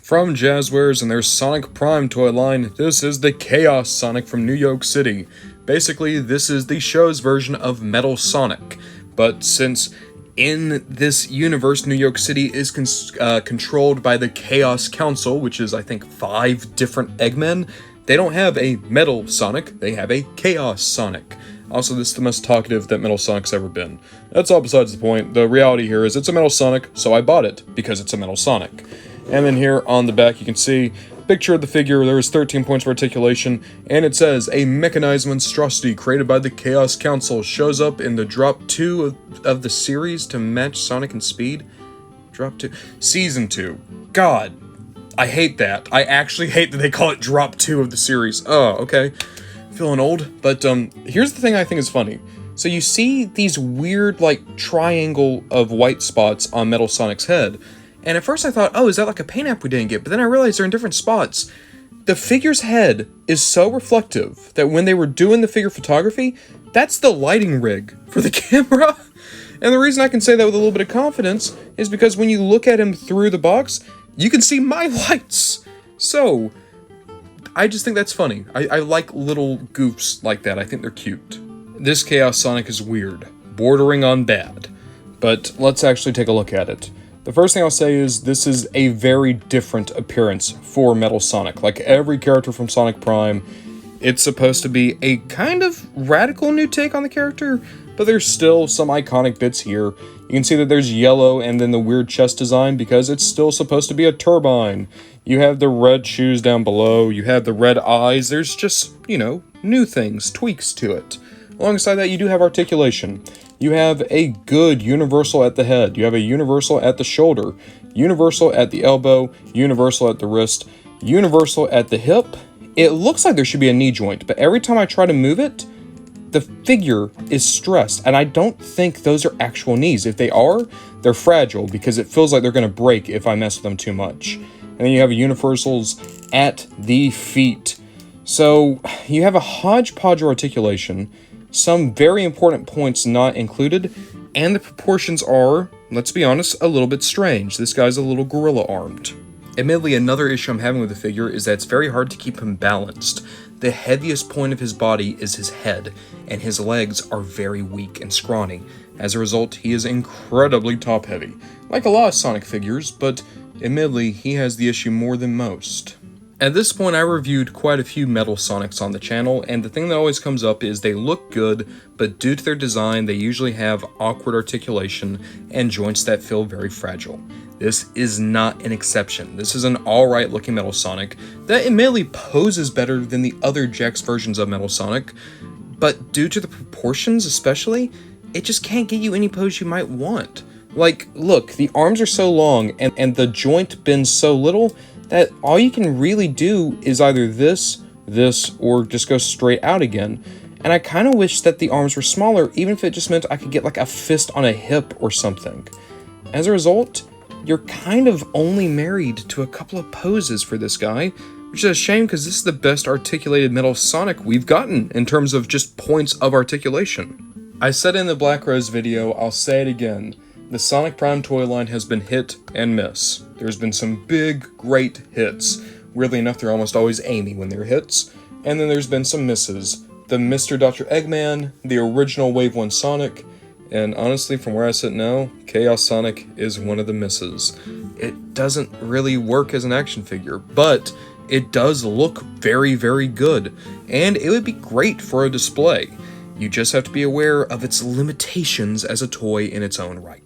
From Jazzwares and their Sonic Prime toy line, this is the Chaos Sonic from New York City. Basically, this is the show's version of Metal Sonic, but since in this universe, New York City is controlled by the Chaos Council, which is, I think, 5 different Eggmen, they don't have a Metal Sonic, they have a Chaos Sonic. Also, this is the most talkative that Metal Sonic's ever been. That's all besides the point. The reality here is it's a Metal Sonic, so I bought it, because it's a Metal Sonic. And then here on the back you can see a picture of the figure. There is 13 points of articulation, and it says, a mechanized monstrosity created by the Chaos Council shows up in the Drop 2 of the series to match Sonic in speed. Drop 2. Season 2. God, I hate that. I actually hate that they call it Drop 2 of the series. Oh, okay. Feeling old. But here's the thing I think is funny. So you see these weird, like, triangle of white spots on Metal Sonic's head. And at first I thought, oh, is that like a paint app we didn't get? But then I realized they're in different spots. The figure's head is so reflective that when they were doing the figure photography, that's the lighting rig for the camera. And the reason I can say that with a little bit of confidence is because when you look at him through the box, you can see my lights. So, I just think that's funny. I like little goofs like that. I think they're cute. This Chaos Sonic is weird, bordering on bad. But let's actually take a look at it. The first thing I'll say is this is a very different appearance for Metal Sonic. Like every character from Sonic Prime, it's supposed to be a kind of radical new take on the character, but there's still some iconic bits here. You can see that there's yellow and then the weird chest design because it's still supposed to be a turbine. You have the red shoes down below, you have the red eyes, there's just, you know, new things, tweaks to it. Alongside that, you do have articulation. You have a good universal at the head, you have a universal at the shoulder, universal at the elbow, universal at the wrist, universal at the hip. It looks like there should be a knee joint, but every time I try to move it, the figure is stressed, and I don't think those are actual knees. If they are, they're fragile because it feels like they're going to break if I mess with them too much. And then you have universals at the feet. So you have a hodgepodge articulation, some very important points not included, and the proportions are, let's be honest, a little bit strange. This guy's a little gorilla-armed. Admittedly, another issue I'm having with the figure is that it's very hard to keep him balanced. The heaviest point of his body is his head, and his legs are very weak and scrawny. As a result, he is incredibly top-heavy, like a lot of Sonic figures, but admittedly, he has the issue more than most. At this point, I reviewed quite a few Metal Sonics on the channel, and the thing that always comes up is they look good, but due to their design, they usually have awkward articulation and joints that feel very fragile. This is not an exception. This is an alright looking Metal Sonic that admittedly poses better than the other Jakks versions of Metal Sonic, but due to the proportions especially, it just can't get you any pose you might want. Like, look, the arms are so long and the joint bends so little that all you can really do is either this, or just go straight out again. And I kind of wish that the arms were smaller, even if it just meant I could get like a fist on a hip or something. As a result, you're kind of only married to a couple of poses for this guy, which is a shame because this is the best articulated Metal Sonic we've gotten in terms of just points of articulation. I said in the Black Rose video, I'll say it again. The Sonic Prime toy line has been hit and miss. There's been some big, great hits. Weirdly enough, they're almost always Amy when they're hits. And then there's been some misses. The Mr. Dr. Eggman, the original Wave 1 Sonic, and honestly, from where I sit now, Chaos Sonic is one of the misses. It doesn't really work as an action figure, but it does look very, very good. And it would be great for a display. You just have to be aware of its limitations as a toy in its own right.